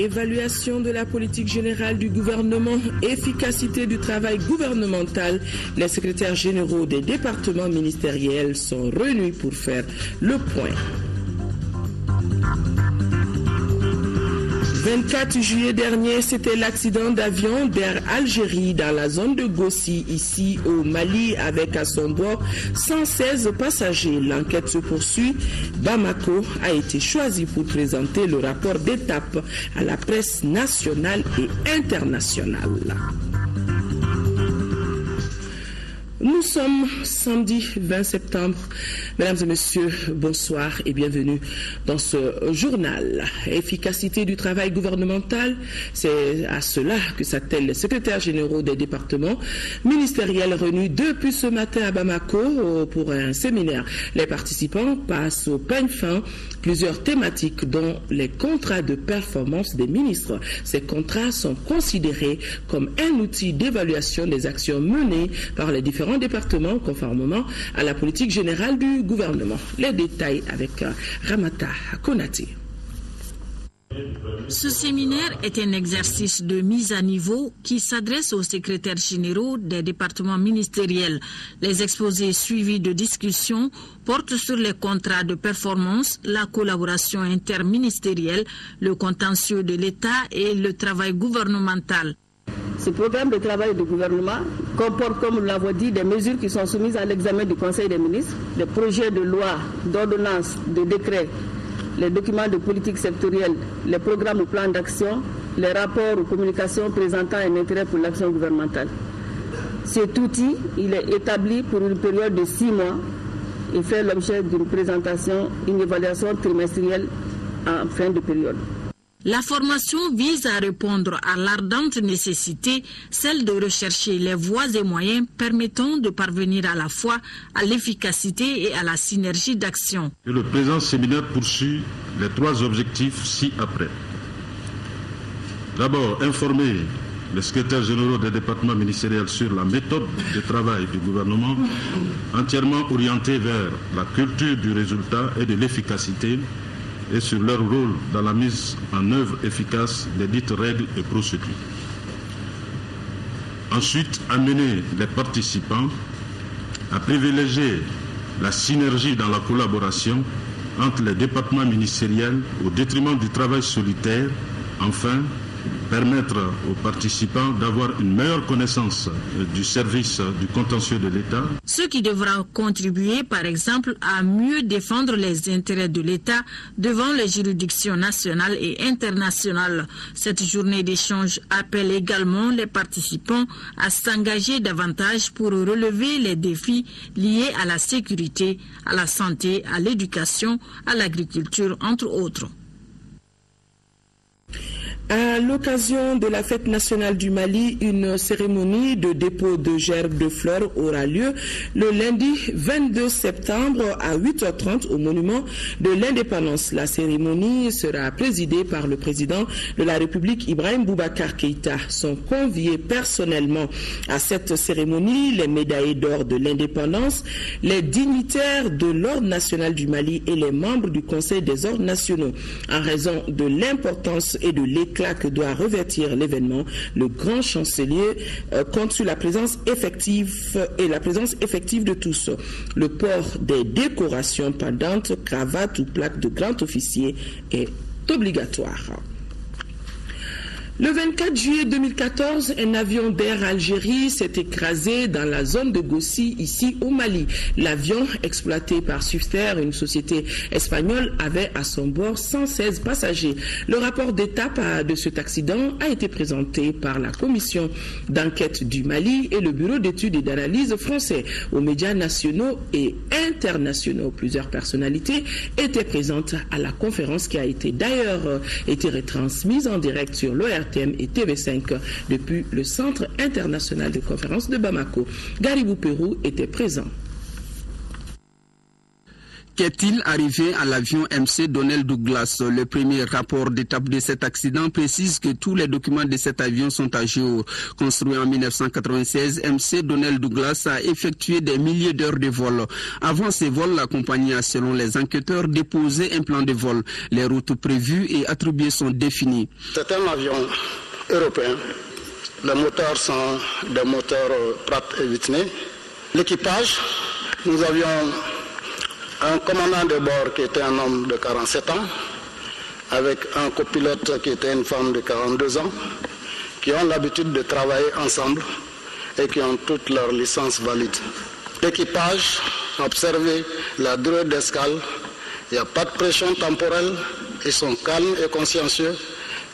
Évaluation de la politique générale du gouvernement, efficacité du travail gouvernemental. Les secrétaires généraux des départements ministériels sont réunis pour faire le point. 24 juillet dernier, c'était l'accident d'avion d'Air Algérie dans la zone de Gossi, ici au Mali, avec à son bord 116 passagers. L'enquête se poursuit. Bamako a été choisi pour présenter le rapport d'étape à la presse nationale et internationale. Nous sommes samedi 20 septembre. Mesdames et messieurs, bonsoir et bienvenue dans ce journal. Efficacité du travail gouvernemental, c'est à cela que s'attellent les secrétaires généraux des départements ministériels réunis depuis ce matin à Bamako pour un séminaire. Les participants passent au peigne fin plusieurs thématiques dont les contrats de performance des ministres. Ces contrats sont considérés comme un outil d'évaluation des actions menées par les différents départements conformément à la politique générale du gouvernement. Les détails avec Ramata Konate. Ce séminaire est un exercice de mise à niveau qui s'adresse aux secrétaires généraux des départements ministériels. Les exposés suivis de discussions portent sur les contrats de performance, la collaboration interministérielle, le contentieux de l'État et le travail gouvernemental. Ce programme de travail du gouvernement comporte, comme nous l'avons dit, des mesures qui sont soumises à l'examen du Conseil des ministres, des projets de loi, d'ordonnances, de décrets, les documents de politique sectorielle, les programmes ou plans d'action, les rapports ou communications présentant un intérêt pour l'action gouvernementale. Cet outil, il est établi pour une période de 6 mois et fait l'objet d'une présentation, une évaluation trimestrielle en fin de période. La formation vise à répondre à l'ardente nécessité, celle de rechercher les voies et moyens permettant de parvenir à la fois à l'efficacité et à la synergie d'action. Le présent séminaire poursuit les 3 objectifs ci-après. D'abord, informer les secrétaires généraux des départements ministériels sur la méthode de travail du gouvernement entièrement orientée vers la culture du résultat et de l'efficacité et sur leur rôle dans la mise en œuvre efficace des dites règles et procédures. Ensuite, amener les participants à privilégier la synergie dans la collaboration entre les départements ministériels au détriment du travail solitaire. Enfin, permettre aux participants d'avoir une meilleure connaissance du service du contentieux de l'État. Ce qui devra contribuer, par exemple, à mieux défendre les intérêts de l'État devant les juridictions nationales et internationales. Cette journée d'échange appelle également les participants à s'engager davantage pour relever les défis liés à la sécurité, à la santé, à l'éducation, à l'agriculture, entre autres. À l'occasion de la fête nationale du Mali, une cérémonie de dépôt de gerbes de fleurs aura lieu le lundi 22 septembre à 8h30 au monument de l'indépendance. La cérémonie sera présidée par le président de la République, Ibrahim Boubacar Keïta. Sont conviés personnellement à cette cérémonie les médaillés d'or de l'indépendance, les dignitaires de l'Ordre national du Mali et les membres du Conseil des ordres nationaux. En raison de l'importance et de l'éclat que doit revêtir l'événement, le grand chancelier compte sur la présence effective de tous. Le port des décorations pendantes, cravates ou plaques de grand officier est obligatoire. Le 24 juillet 2014, un avion d'Air Algérie s'est écrasé dans la zone de Gossi, ici au Mali. L'avion, exploité par Swiftair, une société espagnole, avait à son bord 116 passagers. Le rapport d'étape de cet accident a été présenté par la commission d'enquête du Mali et le bureau d'études et d'analyse français aux médias nationaux et internationaux. Plusieurs personnalités étaient présentes à la conférence qui a été d'ailleurs retransmise en direct sur l'ORTM et TV5 depuis le Centre international de conférences de Bamako. Garibou Pérou était présent. Qu'est-il arrivé à l'avion MC Donnell Douglas? Le premier rapport d'étape de cet accident précise que tous les documents de cet avion sont à jour. Construit en 1996, MC Donnell Douglas a effectué des milliers d'heures de vol. Avant ces vols, la compagnie a, selon les enquêteurs, déposé un plan de vol. Les routes prévues et attribuées sont définies. C'est un avion européen. Les moteurs sont des moteurs Pratt & Whitney. L'équipage, nous avions un commandant de bord qui était un homme de 47 ans, avec un copilote qui était une femme de 42 ans, qui ont l'habitude de travailler ensemble et qui ont toutes leurs licences valides. L'équipage a observé la durée d'escale, il n'y a pas de pression temporelle, ils sont calmes et consciencieux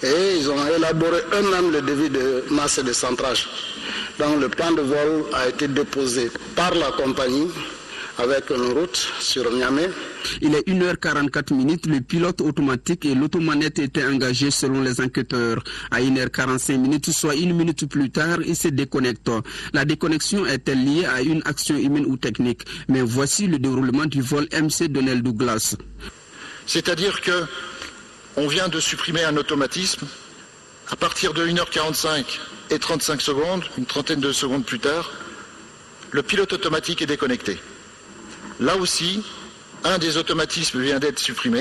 et ils ont élaboré eux-mêmes le devis de masse et de centrage. Donc le plan de vol a été déposé par la compagnie avec une route sur Niamey. Il est 1h44, le pilote automatique et l'automanette étaient engagés selon les enquêteurs. À 1h45, soit une minute plus tard, il se déconnecte. La déconnexion est-elle liée à une action humaine ou technique? Mais voici le déroulement du vol MC Donnell Douglas. C'est-à-dire que on vient de supprimer un automatisme. À partir de 1h45 et 35 secondes, une trentaine de secondes plus tard, le pilote automatique est déconnecté. Là aussi, un des automatismes vient d'être supprimé.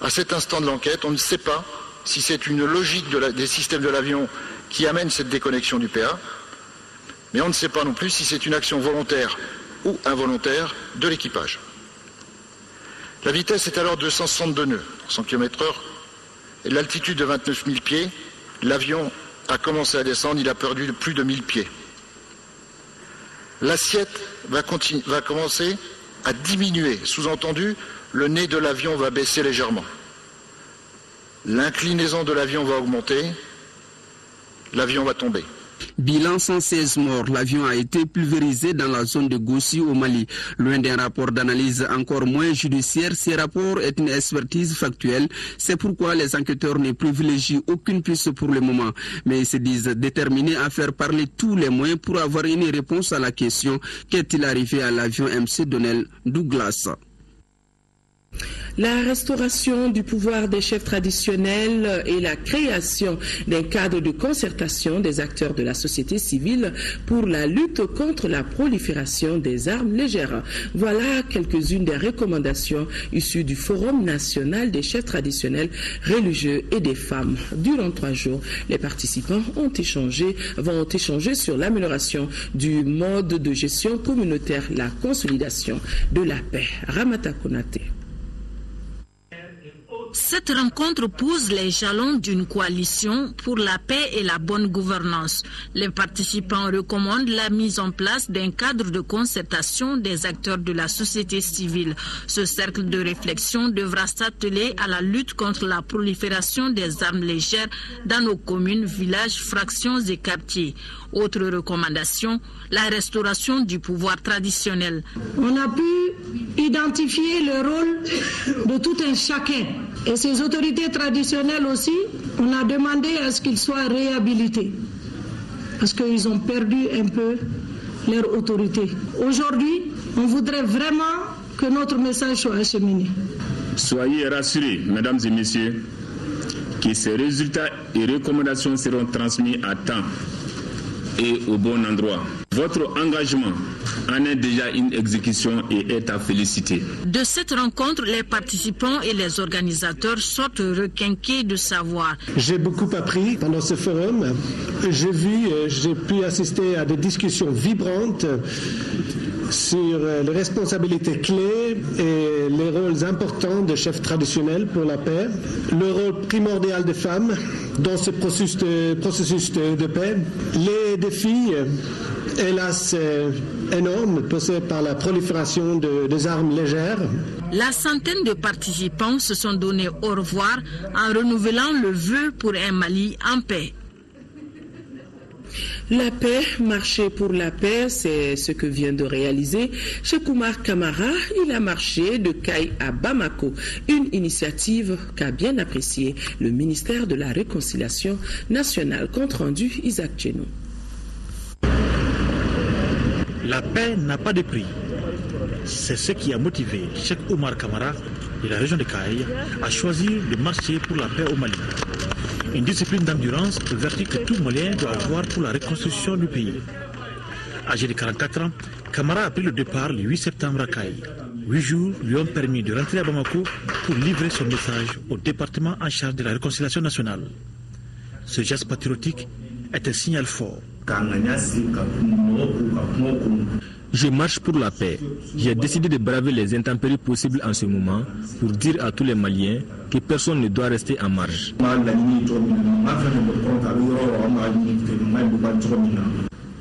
À cet instant de l'enquête, on ne sait pas si c'est une logique des systèmes de l'avion qui amène cette déconnexion du PA, mais on ne sait pas non plus si c'est une action volontaire ou involontaire de l'équipage. La vitesse est alors de 162 nœuds, 100 km/h, et l'altitude de 29 000 pieds. L'avion a commencé à descendre, il a perdu plus de 1000 pieds. L'assiette va commencer à diminuer. Sous-entendu, le nez de l'avion va baisser légèrement. L'inclinaison de l'avion va augmenter. L'avion va tomber. Bilan 116 morts. L'avion a été pulvérisé dans la zone de Gossi au Mali. Loin d'un rapport d'analyse encore moins judiciaire, ce rapport est une expertise factuelle. C'est pourquoi les enquêteurs ne privilégient aucune piste pour le moment. Mais ils se disent déterminés à faire parler tous les moyens pour avoir une réponse à la question: qu'est-il arrivé à l'avion MC Donnell Douglas? La restauration du pouvoir des chefs traditionnels et la création d'un cadre de concertation des acteurs de la société civile pour la lutte contre la prolifération des armes légères. Voilà quelques-unes des recommandations issues du Forum national des chefs traditionnels religieux et des femmes. Durant 3 jours, les participants vont échanger sur l'amélioration du mode de gestion communautaire, la consolidation de la paix. Ramata Konate. Cette rencontre pose les jalons d'une coalition pour la paix et la bonne gouvernance. Les participants recommandent la mise en place d'un cadre de concertation des acteurs de la société civile. Ce cercle de réflexion devra s'atteler à la lutte contre la prolifération des armes légères dans nos communes, villages, fractions et quartiers. Autre recommandation, la restauration du pouvoir traditionnel. On a pu identifier le rôle de tout un chacun. Et ces autorités traditionnelles aussi, on a demandé à ce qu'ils soient réhabilités. Parce qu'ils ont perdu un peu leur autorité. Aujourd'hui, on voudrait vraiment que notre message soit acheminé. Soyez rassurés, mesdames et messieurs, que ces résultats et recommandations seront transmis à temps et au bon endroit. Votre engagement en est déjà une exécution et est à féliciter. De cette rencontre, les participants et les organisateurs sortent requinqués de savoir. J'ai beaucoup appris pendant ce forum. J'ai pu assister à des discussions vibrantes sur les responsabilités clés et les rôles importants des chefs traditionnels pour la paix, le rôle primordial des femmes dans ce processus de paix, les défis, hélas, énormes posés par la prolifération des armes légères. La centaine de participants se sont donné au revoir en renouvelant le vœu pour un Mali en paix. La paix, marcher pour la paix, c'est ce que vient de réaliser Cheikh Oumar Kamara. Il a marché de Caille à Bamako, une initiative qu'a bien appréciée le ministère de la Réconciliation nationale. Compte rendu, Isaac Tchenou. La paix n'a pas de prix. C'est ce qui a motivé Cheikh Oumar Kamara de la région de Kaï à choisir de marcher pour la paix au Mali. Une discipline d'endurance vertu que tout Malien doit avoir pour la reconstruction du pays. Âgé de 44 ans, Kamara a pris le départ le 8 septembre à Kaï. 8 jours lui ont permis de rentrer à Bamako pour livrer son message au département en charge de la réconciliation nationale. Ce geste patriotique est un signal fort. Je marche pour la paix. J'ai décidé de braver les intempéries possibles en ce moment pour dire à tous les Maliens que personne ne doit rester en marge.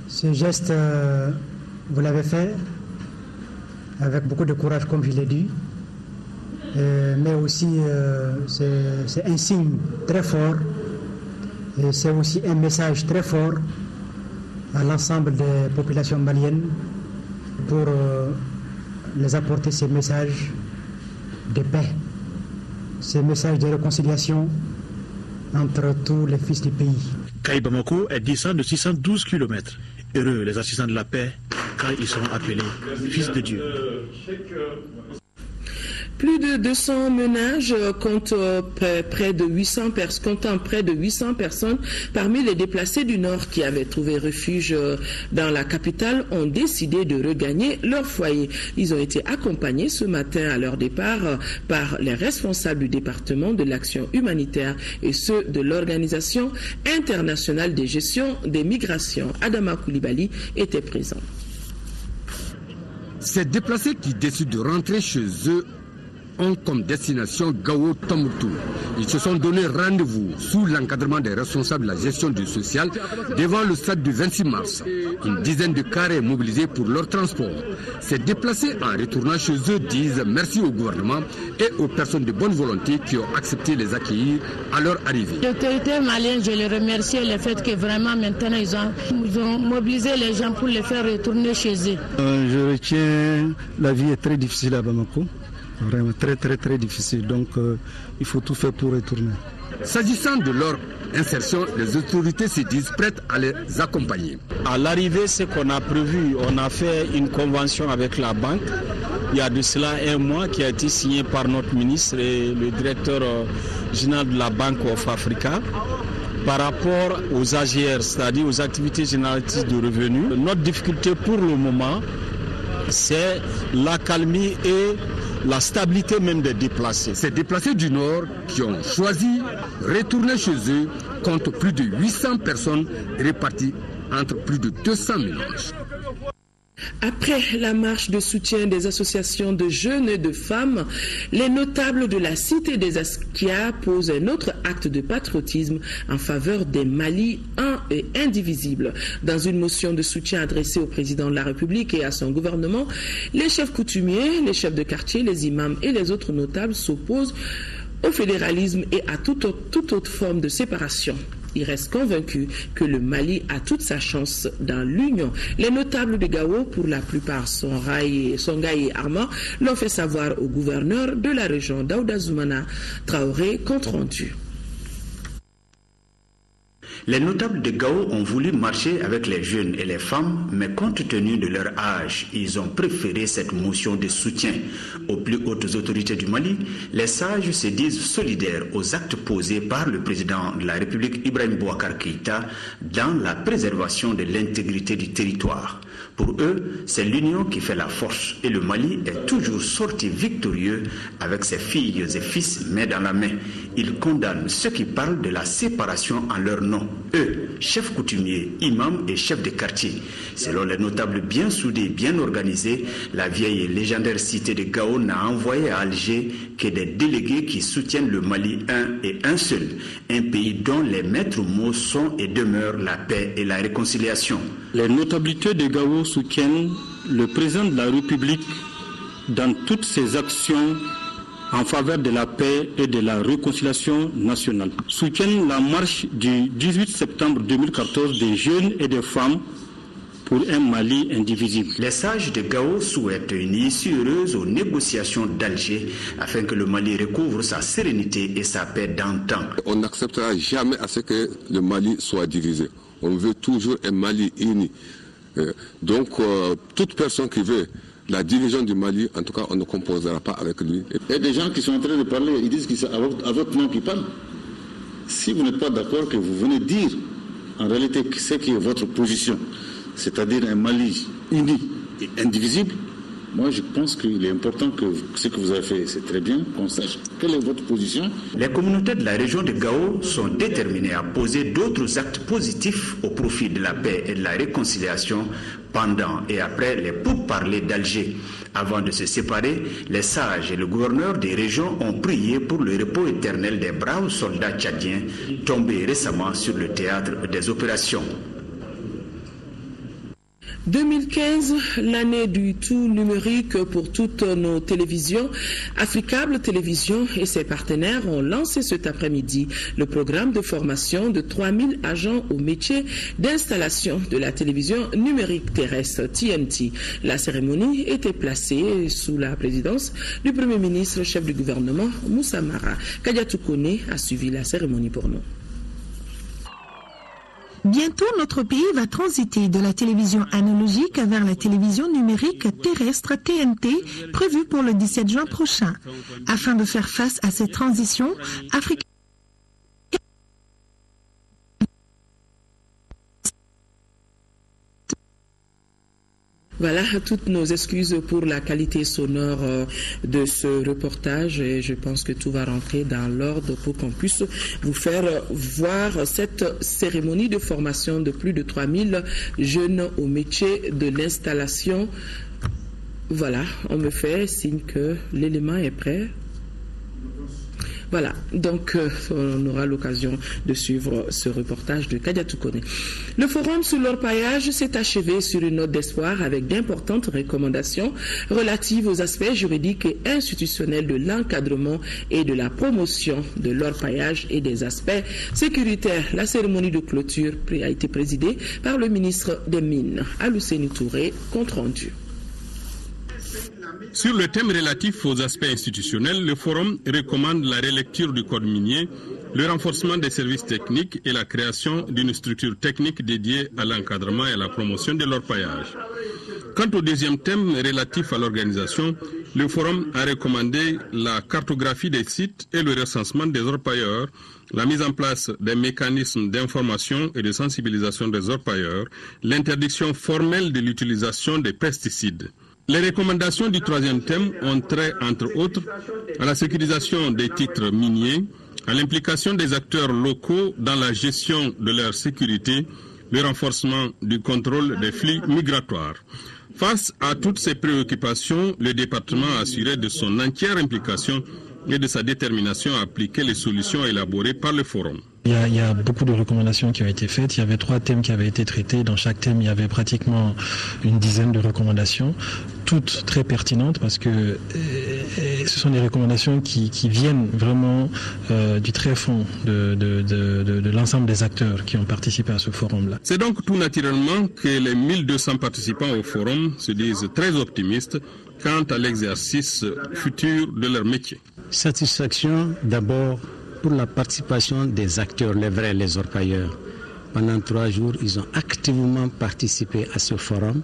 Ce geste, vous l'avez fait avec beaucoup de courage, comme je l'ai dit, mais aussi c'est un signe très fort et c'est aussi un message très fort à l'ensemble des populations maliennes pour les apporter ces messages de paix, ces messages de réconciliation entre tous les fils du pays. Kaï Bamako est distant de 612 km. Heureux les assistants de la paix quand ils sont appelés fils de Dieu. Plus de 200 ménages comptant près de 800 personnes parmi les déplacés du Nord qui avaient trouvé refuge dans la capitale ont décidé de regagner leur foyer. Ils ont été accompagnés ce matin à leur départ par les responsables du département de l'action humanitaire et ceux de l'Organisation internationale de gestion des migrations. Adama Koulibaly était présent. Ces déplacés qui décident de rentrer chez eux ont comme destination Gao Tombouctou. Ils se sont donné rendez-vous sous l'encadrement des responsables de la gestion du social devant le stade du 26 mars. Une dizaine de cars est mobilisée pour leur transport. Ces déplacés en retournant chez eux disent merci au gouvernement et aux personnes de bonne volonté qui ont accepté les accueillir à leur arrivée. L'autorité malienne, je les remercie le fait que vraiment maintenant ils ont mobilisé les gens pour les faire retourner chez eux. Je retiens, la vie est très difficile à Bamako. Vraiment très difficile, donc il faut tout faire pour retourner. S'agissant de leur insertion, les autorités se disent prêtes à les accompagner. À l'arrivée, ce qu'on a prévu, on a fait une convention avec la banque. Il y a de cela un mois qui a été signé par notre ministre et le directeur général de la Banque of Africa par rapport aux AGR, c'est-à-dire aux activités génératrices de revenus. Notre difficulté pour le moment, c'est l'accalmie et la stabilité même des déplacés. Ces déplacés du Nord qui ont choisi retourner chez eux comptent plus de 800 personnes réparties entre plus de 200 ménages. Après la marche de soutien des associations de jeunes et de femmes, les notables de la cité des Askia posent un autre acte de patriotisme en faveur des Mali un et indivisibles. Dans une motion de soutien adressée au président de la République et à son gouvernement, les chefs coutumiers, les chefs de quartier, les imams et les autres notables s'opposent au fédéralisme et à toute autre forme de séparation. Il reste convaincu que le Mali a toute sa chance dans l'union. Les notables de Gao, pour la plupart Songhai et Arma, l'ont fait savoir au gouverneur de la région Daouda Zoumana Traoré, compte rendu. Les notables de Gao ont voulu marcher avec les jeunes et les femmes, mais compte tenu de leur âge, ils ont préféré cette motion de soutien. Aux plus hautes autorités du Mali, les sages se disent solidaires aux actes posés par le président de la République Ibrahim Boubacar Keïta dans la préservation de l'intégrité du territoire. Pour eux, c'est l'union qui fait la force et le Mali est toujours sorti victorieux avec ses filles et fils main dans la main. Ils condamnent ceux qui parlent de la séparation en leur nom. Eux, chefs coutumiers, imams et chefs de quartier. Selon les notables bien soudés, bien organisés, la vieille et légendaire cité de Gao n'a envoyé à Alger que des délégués qui soutiennent le Mali un et un seul. Un pays dont les maîtres mots sont et demeurent la paix et la réconciliation. Les notabilités de Gao soutiennent le président de la République dans toutes ses actions en faveur de la paix et de la réconciliation nationale. Soutiennent la marche du 18 septembre 2014 des jeunes et des femmes pour un Mali indivisible. Les sages de Gao souhaitent une issue heureuse aux négociations d'Alger afin que le Mali recouvre sa sérénité et sa paix d'antan. On n'acceptera jamais à ce que le Mali soit divisé. On veut toujours un Mali uni. Donc, toute personne qui veut la dirigeant du Mali, en tout cas, on ne composera pas avec lui. Il y a des gens qui sont en train de parler, ils disent que c'est à votre nom qu'ils parlent. Si vous n'êtes pas d'accord, que vous venez dire en réalité ce qui est votre position, c'est-à-dire un Mali uni et indivisible, moi je pense qu'il est important que ce que vous avez fait, c'est très bien, qu'on sache quelle est votre position. Les communautés de la région de Gao sont déterminées à poser d'autres actes positifs au profit de la paix et de la réconciliation pendant et après les pourparlers d'Alger. Avant de se séparer, les sages et le gouverneur des régions ont prié pour le repos éternel des braves soldats tchadiens tombés récemment sur le théâtre des opérations. 2015, l'année du tout numérique pour toutes nos télévisions. Africable Télévision et ses partenaires ont lancé cet après-midi le programme de formation de 3000 agents au métier d'installation de la télévision numérique terrestre TNT. La cérémonie était placée sous la présidence du Premier ministre, chef du gouvernement, Moussa Mara. Kadiatou Kone a suivi la cérémonie pour nous. Bientôt, notre pays va transiter de la télévision analogique vers la télévision numérique terrestre TNT, prévue pour le 17 juin prochain. Afin de faire face à cette transition, Afrique Voilà, toutes nos excuses pour la qualité sonore de ce reportage et je pense que tout va rentrer dans l'ordre pour qu'on puisse vous faire voir cette cérémonie de formation de plus de 3000 jeunes au métier de l'installation. Voilà, on me fait signe que l'élément est prêt. Voilà, donc on aura l'occasion de suivre ce reportage de Kadiatou Kone. Le forum sur l'orpaillage s'est achevé sur une note d'espoir avec d'importantes recommandations relatives aux aspects juridiques et institutionnels de l'encadrement et de la promotion de l'orpaillage et des aspects sécuritaires. La cérémonie de clôture a été présidée par le ministre des Mines, Alousseni Touré, compte rendu. Sur le thème relatif aux aspects institutionnels, le Forum recommande la relecture du Code minier, le renforcement des services techniques et la création d'une structure technique dédiée à l'encadrement et à la promotion de l'orpaillage. Quant au deuxième thème relatif à l'organisation, le Forum a recommandé la cartographie des sites et le recensement des orpailleurs, la mise en place des mécanismes d'information et de sensibilisation des orpailleurs, l'interdiction formelle de l'utilisation des pesticides. Les recommandations du troisième thème ont trait, entre autres, à la sécurisation des titres miniers, à l'implication des acteurs locaux dans la gestion de leur sécurité, le renforcement du contrôle des flux migratoires. Face à toutes ces préoccupations, le département a assuré de son entière implication et de sa détermination à appliquer les solutions élaborées par le Forum. Il y a beaucoup de recommandations qui ont été faites. Il y avait 3 thèmes qui avaient été traités. Dans chaque thème, il y avait pratiquement une dizaine de recommandations, toutes très pertinentes parce que ce sont des recommandations qui viennent vraiment du tréfonds de l'ensemble des acteurs qui ont participé à ce forum-là. C'est donc tout naturellement que les 1200 participants au forum se disent très optimistes quant à l'exercice futur de leur métier. Satisfaction d'abord pour la participation des acteurs, les vrais, les orpailleurs. Pendant 3 jours, ils ont activement participé à ce forum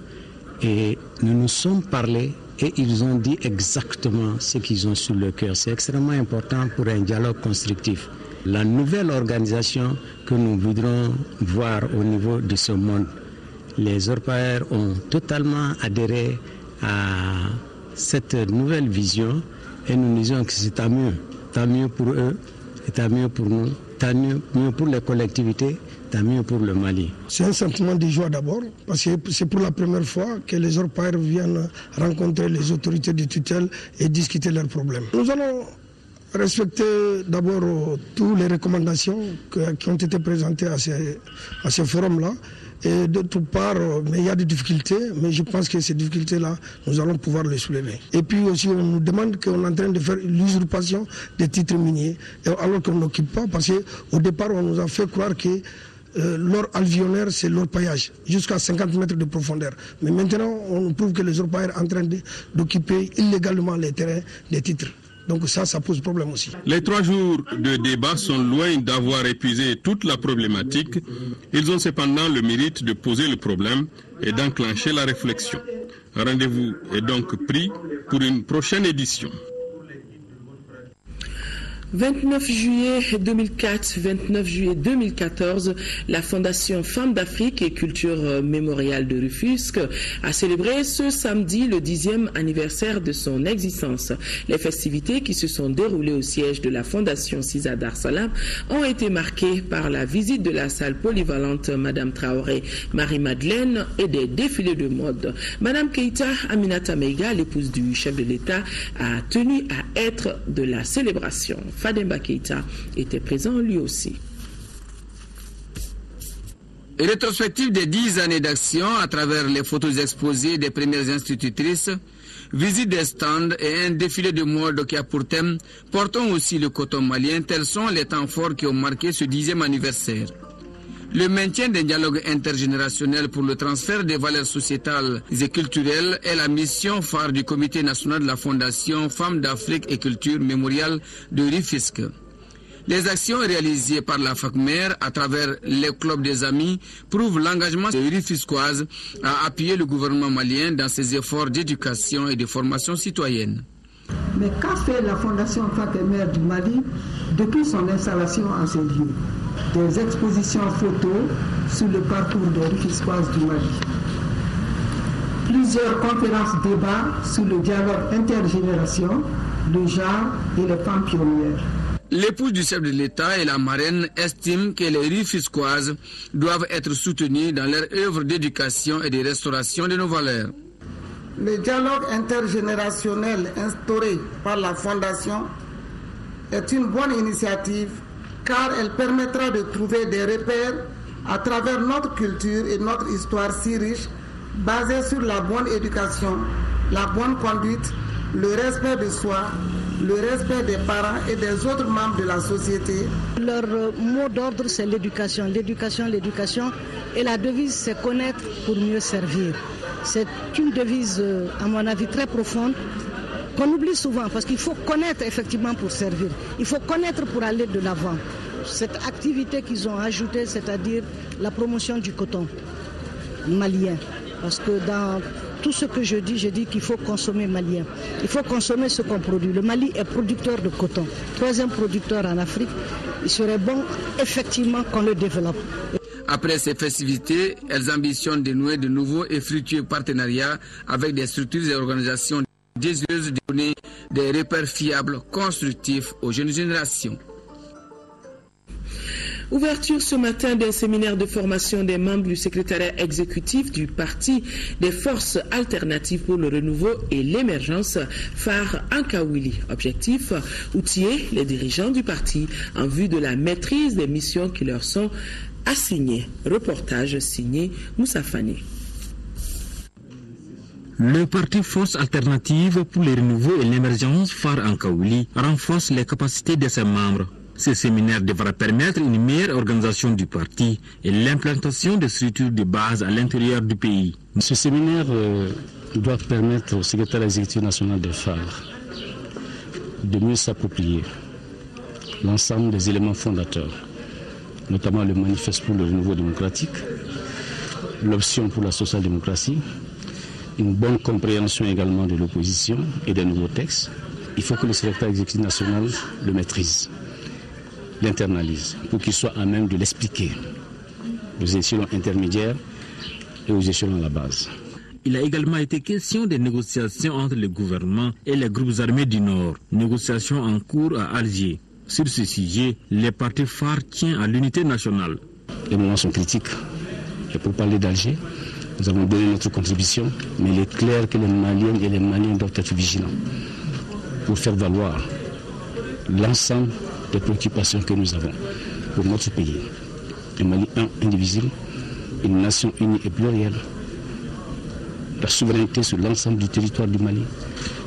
et nous nous sommes parlé et ils ont dit exactement ce qu'ils ont sur le cœur. C'est extrêmement important pour un dialogue constructif. La nouvelle organisation que nous voudrons voir au niveau de ce monde, les orpailleurs ont totalement adhéré à cette nouvelle vision et nous disons que c'est tant mieux pour eux. Tant mieux pour nous, tant mieux pour les collectivités, tant mieux pour le Mali. C'est un sentiment de joie d'abord, parce que c'est pour la première fois que les orpailleurs viennent rencontrer les autorités de tutelle et discuter leurs problèmes. Nous allons respecter d'abord toutes les recommandations qui ont été présentées à ce forum-là. Et d'autre part, mais il y a des difficultés, mais je pense que ces difficultés-là, nous allons pouvoir les soulever. Et puis aussi, on nous demande qu'on est en train de faire l'usurpation des titres miniers, alors qu'on n'occupe pas, parce qu'au départ, on nous a fait croire que l'or alvéolaire, c'est l'orpaillage, jusqu'à 50 mètres de profondeur. Mais maintenant, on prouve que les orpailleurs sont en train d'occuper illégalement les terrains des titres. Donc ça pose problème aussi. Les 3 jours de débat sont loin d'avoir épuisé toute la problématique. Ils ont cependant le mérite de poser le problème et d'enclencher la réflexion. Rendez-vous est donc pris pour une prochaine édition. 29 juillet 2004, 29 juillet 2014, la Fondation Femmes d'Afrique et Culture Mémoriale de Rufisque a célébré ce samedi le 10e anniversaire de son existence. Les festivités qui se sont déroulées au siège de la Fondation Cisa Dar Salam ont été marquées par la visite de la salle polyvalente Madame Traoré, Marie-Madeleine et des défilés de mode. Madame Keïta Aminata Meiga, l'épouse du chef de l'État, a tenu à être de la célébration. Fademba Keïta était présent lui aussi. Rétrospective des 10 années d'action à travers les photos exposées des premières institutrices, visite des stands et un défilé de mode qui a pour thème « Portons aussi le coton malien », tels sont les temps forts qui ont marqué ce 10e anniversaire. Le maintien d'un dialogue intergénérationnel pour le transfert des valeurs sociétales et culturelles est la mission phare du Comité national de la Fondation Femmes d'Afrique et Culture Mémoriale de Rufisque. Les actions réalisées par la FACMER à travers les clubs des amis prouvent l'engagement des Rufisquoises à appuyer le gouvernement malien dans ses efforts d'éducation et de formation citoyenne. Mais qu'a fait la Fondation FACMER du Mali depuis son installation à ces lieux? Des expositions photos sur le parcours des Rufisquoises du Mali. Plusieurs conférences débats sur le dialogue intergénération, le genre et les femmes pionnières. L'épouse du chef de l'État et la marraine estiment que les Rufisquoises doivent être soutenues dans leur œuvre d'éducation et de restauration de nos valeurs. Le dialogue intergénérationnel instauré par la Fondation est une bonne initiative car elle permettra de trouver des repères à travers notre culture et notre histoire si riche, basée sur la bonne éducation, la bonne conduite, le respect de soi, le respect des parents et des autres membres de la société. Leur mot d'ordre, c'est l'éducation, l'éducation, l'éducation. Et la devise, c'est connaître pour mieux servir. C'est une devise, à mon avis, très profonde, qu'on oublie souvent, parce qu'il faut connaître effectivement pour servir. Il faut connaître pour aller de l'avant. Cette activité qu'ils ont ajoutée, c'est-à-dire la promotion du coton malien. Parce que dans tout ce que je dis qu'il faut consommer malien. Il faut consommer ce qu'on produit. Le Mali est producteur de coton, 3e producteur en Afrique. Il serait bon effectivement qu'on le développe. Après ces festivités, elles ambitionnent de nouer de nouveaux et fructueux partenariats avec des structures et organisations désireuses de donner des repères fiables, constructifs aux jeunes générations. Ouverture ce matin d'un séminaire de formation des membres du secrétariat exécutif du Parti des forces alternatives pour le renouveau et l'émergence, phare Ankawili. Objectif, outiller les dirigeants du parti en vue de la maîtrise des missions qui leur sont assignées. Reportage signé Moussa Fani. Le parti Force Alternative pour le renouveau et l'émergence, phare Ankawili, renforce les capacités de ses membres. Ce séminaire devra permettre une meilleure organisation du parti et l'implantation de structures de base à l'intérieur du pays. Ce séminaire doit permettre au secrétaire exécutif national des phares de mieux s'approprier l'ensemble des éléments fondateurs, notamment le manifeste pour le renouveau démocratique, l'option pour la social-démocratie, une bonne compréhension également de l'opposition et des nouveaux textes. Il faut que le secrétaire exécutif national le maîtrise, l'internalise, pour qu'il soit à même de l'expliquer aux échelons intermédiaires et aux échelons à la base. Il a également été question des négociations entre le gouvernement et les groupes armés du Nord, négociations en cours à Alger. Sur ce sujet, le parti phare tient à l'unité nationale. Les moments sont critiques. Et pour parler d'Alger, nous avons donné notre contribution, mais il est clair que les Maliens et les Maliens doivent être vigilants pour faire valoir l'ensemble des préoccupations que nous avons pour notre pays. Le Mali indivisible, une nation unie et plurielle, la souveraineté sur l'ensemble du territoire du Mali,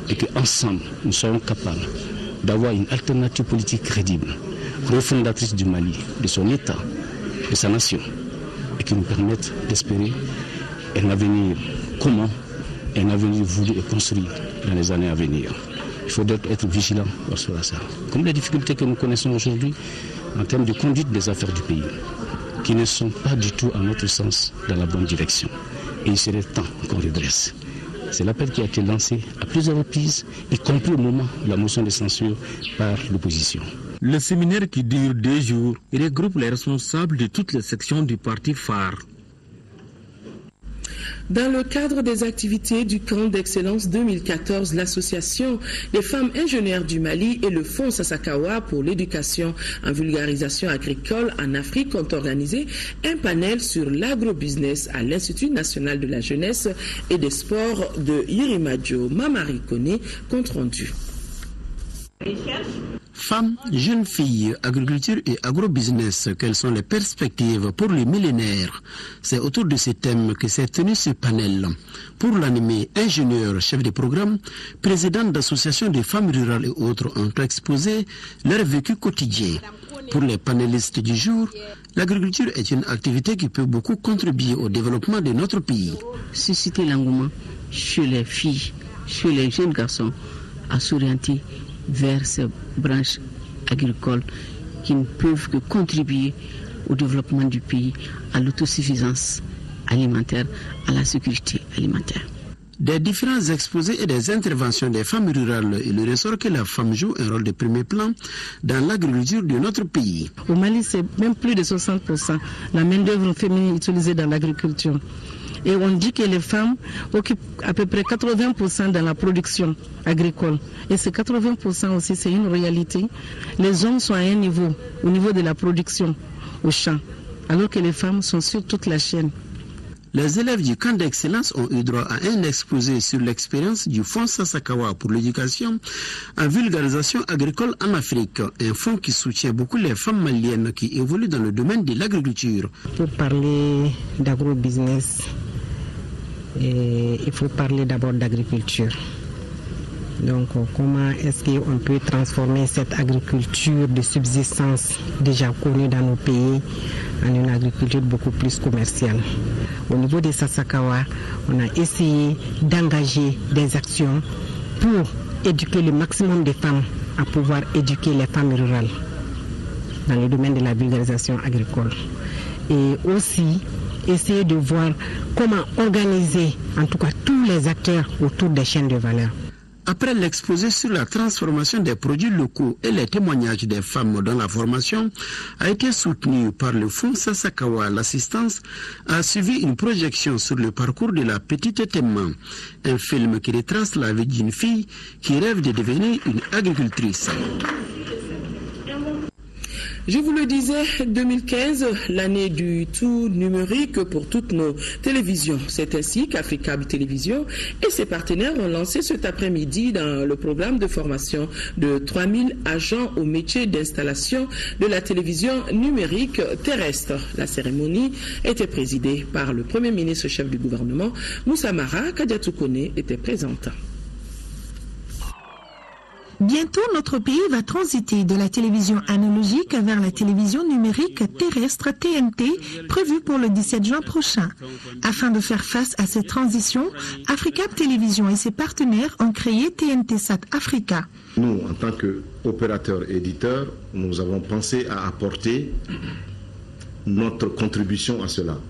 et qu'ensemble nous serons capables d'avoir une alternative politique crédible, refondatrice du Mali, de son État, de sa nation, et qui nous permette d'espérer un avenir commun, un avenir voulu et construit dans les années à venir. Il faut être vigilant sur ça. Comme les difficultés que nous connaissons aujourd'hui en termes de conduite des affaires du pays, qui ne sont pas du tout, à notre sens, dans la bonne direction. Et il serait temps qu'on redresse. C'est l'appel qui a été lancé à plusieurs reprises, y compris au moment de la motion de censure par l'opposition. Le séminaire qui dure 2 jours regroupe les responsables de toutes les sections du parti phare. Dans le cadre des activités du camp d'excellence 2014, l'association des femmes ingénieures du Mali et le Fonds Sasakawa pour l'éducation en vulgarisation agricole en Afrique ont organisé un panel sur l'agrobusiness à l'Institut national de la jeunesse et des sports de Yirimadio. Mamari Kone, compte rendu. Femmes, jeunes filles, agriculture et agrobusiness, quelles sont les perspectives pour le millénaire? C'est autour de ces thèmes que s'est tenu ce panel. Pour l'animer, ingénieurs, chefs de programme, présidents d'associations de femmes rurales et autres ont exposé leur vécu quotidien. Pour les panélistes du jour, l'agriculture est une activité qui peut beaucoup contribuer au développement de notre pays. Susciter l'engouement chez les filles, chez les jeunes garçons, à s'orienter vers ces branches agricoles qui ne peuvent que contribuer au développement du pays, à l'autosuffisance alimentaire, à la sécurité alimentaire. Des différents exposés et des interventions des femmes rurales, il ressort que la femme joue un rôle de premier plan dans l'agriculture de notre pays. Au Mali, c'est même plus de 60% la main-d'œuvre féminine utilisée dans l'agriculture. Et on dit que les femmes occupent à peu près 80% dans la production agricole. Et ces 80% aussi, c'est une réalité. Les hommes sont à un niveau, au niveau de la production, au champ, alors que les femmes sont sur toute la chaîne. Les élèves du camp d'excellence ont eu droit à un exposé sur l'expérience du Fonds Sasakawa pour l'éducation en vulgarisation agricole en Afrique, un fonds qui soutient beaucoup les femmes maliennes qui évoluent dans le domaine de l'agriculture. Pour parler d'agrobusiness, il faut parler d'abord d'agriculture. Donc, comment est-ce qu'on peut transformer cette agriculture de subsistance déjà connue dans nos pays en une agriculture beaucoup plus commerciale? Au niveau des Sasakawa, on a essayé d'engager des actions pour éduquer le maximum de femmes à pouvoir éduquer les femmes rurales dans le domaine de la vulgarisation agricole. Et aussi essayer de voir comment organiser en tout cas tous les acteurs autour des chaînes de valeur. Après l'exposé sur la transformation des produits locaux et les témoignages des femmes dont la formation a été soutenue par le Fonds Sasakawa, l'assistance a suivi une projection sur le parcours de la petite Temma, un film qui retrace la vie d'une fille qui rêve de devenir une agricultrice. Je vous le disais, 2015, l'année du tout numérique pour toutes nos télévisions. C'est ainsi qu'Africable Télévision et ses partenaires ont lancé cet après-midi dans le programme de formation de 3000 agents au métier d'installation de la télévision numérique terrestre. La cérémonie était présidée par le Premier ministre chef du gouvernement, Moussa Mara. Kadiatou Kone était présente. Bientôt, notre pays va transiter de la télévision analogique vers la télévision numérique terrestre TNT, prévue pour le 17 juin prochain. Afin de faire face à cette transition, Africable Télévision et ses partenaires ont créé TNT Sat Africa. Nous, en tant qu'opérateurs et éditeurs, nous avons pensé à apporter notre contribution à cela.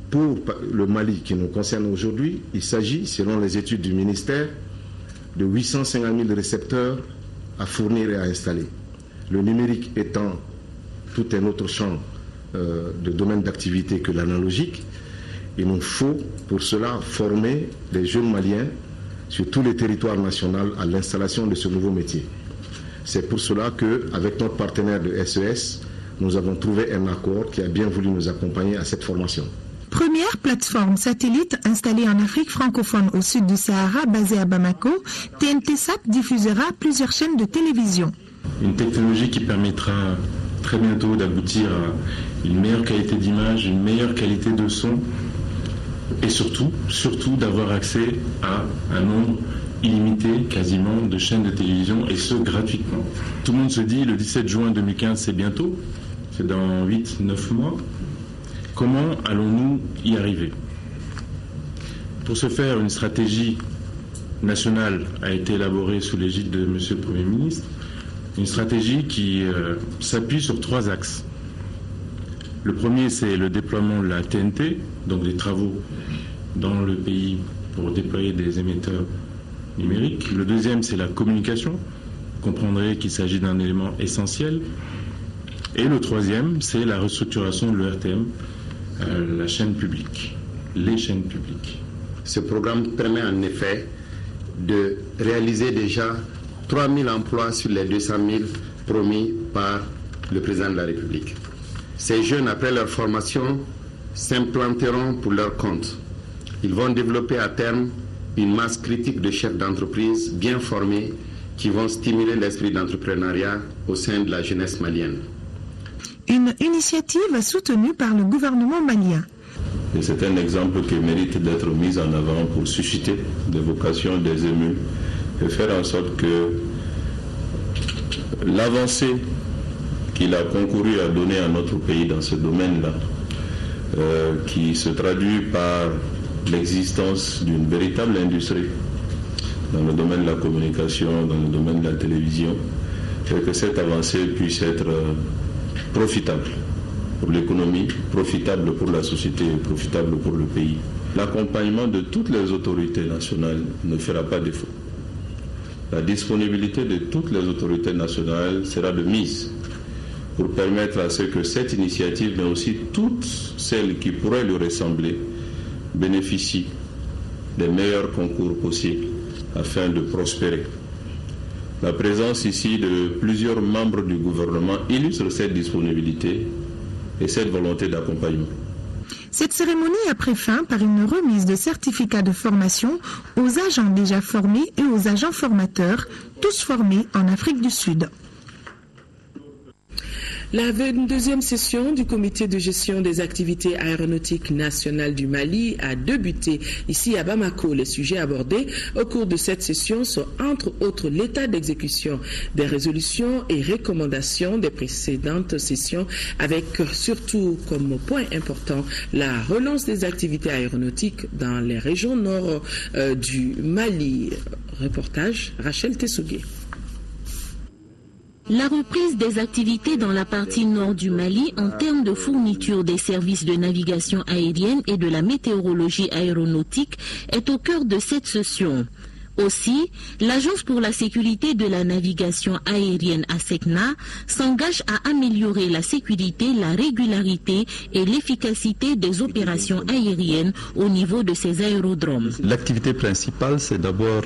Pour le Mali qui nous concerne aujourd'hui, il s'agit, selon les études du ministère, de 850 000 récepteurs à fournir et à installer. Le numérique étant tout un autre champ de domaine d'activité que l'analogique, il nous faut pour cela former des jeunes Maliens sur tous les territoires nationaux à l'installation de ce nouveau métier. C'est pour cela qu'avec notre partenaire de SES, nous avons trouvé un accord qui a bien voulu nous accompagner à cette formation. Première plateforme satellite installée en Afrique francophone au sud du Sahara, basée à Bamako, TNT Sat diffusera plusieurs chaînes de télévision. Une technologie qui permettra très bientôt d'aboutir à une meilleure qualité d'image, une meilleure qualité de son et surtout d'avoir accès à un nombre illimité quasiment de chaînes de télévision et ce gratuitement. Tout le monde se dit le 17 juin 2015 c'est bientôt, c'est dans 8-9 mois. Comment allons-nous y arriver? Pour ce faire, une stratégie nationale a été élaborée sous l'égide de M. le Premier ministre, une stratégie qui s'appuie sur 3 axes. Le premier, c'est le déploiement de la TNT, donc des travaux dans le pays pour déployer des émetteurs numériques. Le deuxième, c'est la communication. Vous comprendrez qu'il s'agit d'un élément essentiel. Et le troisième, c'est la restructuration de l'ERTM, la chaîne publique, les chaînes publiques. Ce programme permet en effet de réaliser déjà 3 000 emplois sur les 200 000 promis par le président de la République. Ces jeunes, après leur formation, s'implanteront pour leur compte. Ils vont développer à terme une masse critique de chefs d'entreprise bien formés qui vont stimuler l'esprit d'entrepreneuriat au sein de la jeunesse malienne. Une initiative soutenue par le gouvernement malien. Et c'est un exemple qui mérite d'être mis en avant pour susciter des vocations, des émus et faire en sorte que l'avancée qu'il a concouru à donner à notre pays dans ce domaine-là, qui se traduit par l'existence d'une véritable industrie dans le domaine de la communication, dans le domaine de la télévision, et que cette avancée puisse être profitable pour l'économie, profitable pour la société et profitable pour le pays. L'accompagnement de toutes les autorités nationales ne fera pas défaut. La disponibilité de toutes les autorités nationales sera de mise pour permettre à ce que cette initiative, mais aussi toutes celles qui pourraient lui ressembler, bénéficient des meilleurs concours possibles afin de prospérer. La présence ici de plusieurs membres du gouvernement illustre cette disponibilité et cette volonté d'accompagnement. Cette cérémonie a pris fin par une remise de certificats de formation aux agents déjà formés et aux agents formateurs, tous formés en Afrique du Sud. La 22e session du comité de gestion des activités aéronautiques nationales du Mali a débuté ici à Bamako. Les sujets abordés au cours de cette session sont entre autres l'état d'exécution des résolutions et recommandations des précédentes sessions, avec surtout comme point important la relance des activités aéronautiques dans les régions nord du Mali. Reportage Rachel Tessougué. La reprise des activités dans la partie nord du Mali en termes de fourniture des services de navigation aérienne et de la météorologie aéronautique est au cœur de cette session. Aussi, l'Agence pour la sécurité de la navigation aérienne ASECNA s'engage à améliorer la sécurité, la régularité et l'efficacité des opérations aériennes au niveau de ces aérodromes. L'activité principale, c'est d'abord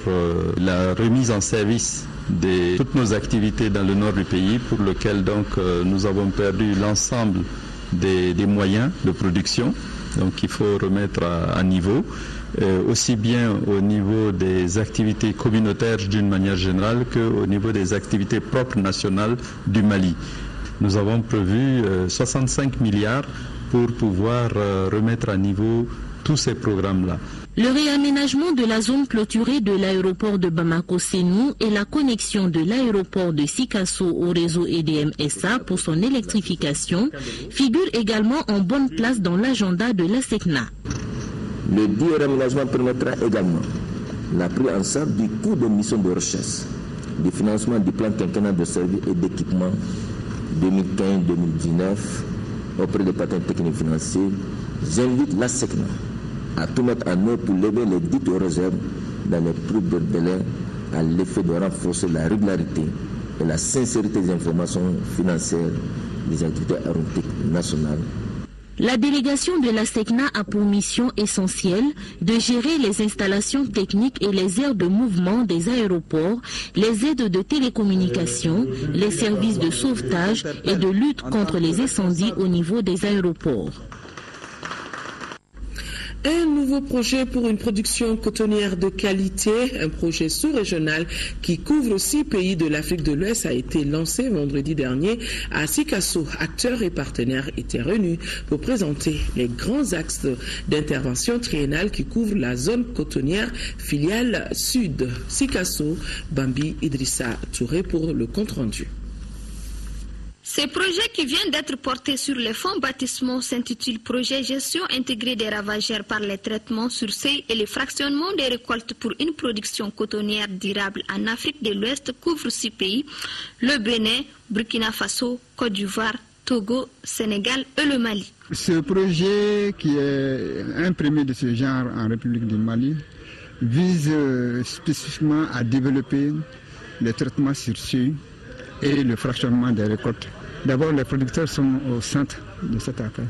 la remise en service de toutes nos activités dans le nord du pays, pour lequel donc nous avons perdu l'ensemble des moyens de production. Donc il faut remettre à niveau. Aussi bien au niveau des activités communautaires d'une manière générale qu'au niveau des activités propres nationales du Mali. Nous avons prévu 65 milliards pour pouvoir remettre à niveau tous ces programmes-là. Le réaménagement de la zone clôturée de l'aéroport de Bamako-Sénou et la connexion de l'aéroport de Sikasso au réseau EDM-SA pour son électrification figurent également en bonne place dans l'agenda de l'ASECNA. Le dit réaménagement permettra également la prise en charge du coût de mission de recherche, du financement du plan quinquennal de services et d'équipement 2015-2019 auprès des partenaires techniques financiers. J'invite l'ASECNA à tout mettre en œuvre pour lever les dites réserves dans les plus brefs délais à l'effet de renforcer la régularité et la sincérité des informations financières des activités aéronautiques nationales. La délégation de l'ASECNA a pour mission essentielle de gérer les installations techniques et les aires de mouvement des aéroports, les aides de télécommunication, les services de sauvetage et de lutte contre les incendies au niveau des aéroports. Un nouveau projet pour une production cotonnière de qualité, un projet sous-régional qui couvre 6 pays de l'Afrique de l'Ouest a été lancé vendredi dernier à Sikasso. Acteurs et partenaires étaient réunis pour présenter les grands axes d'intervention triennale qui couvrent la zone cotonnière filiale sud. Sikasso, Bambi Idrissa Touré pour le compte-rendu. Ce projet qui vient d'être porté sur les fonds baptismaux s'intitule Projet Gestion intégrée des ravagères par les traitements sur seuil et le fractionnement des récoltes pour une production cotonnière durable en Afrique de l'Ouest couvre 6 pays, le Bénin, Burkina Faso, Côte d'Ivoire, Togo, Sénégal et le Mali. Ce projet, qui est un premier de ce genre en République du Mali, vise spécifiquement à développer les traitements sur seuil et le fractionnement des récoltes. D'abord, les producteurs sont au centre de cette affaire.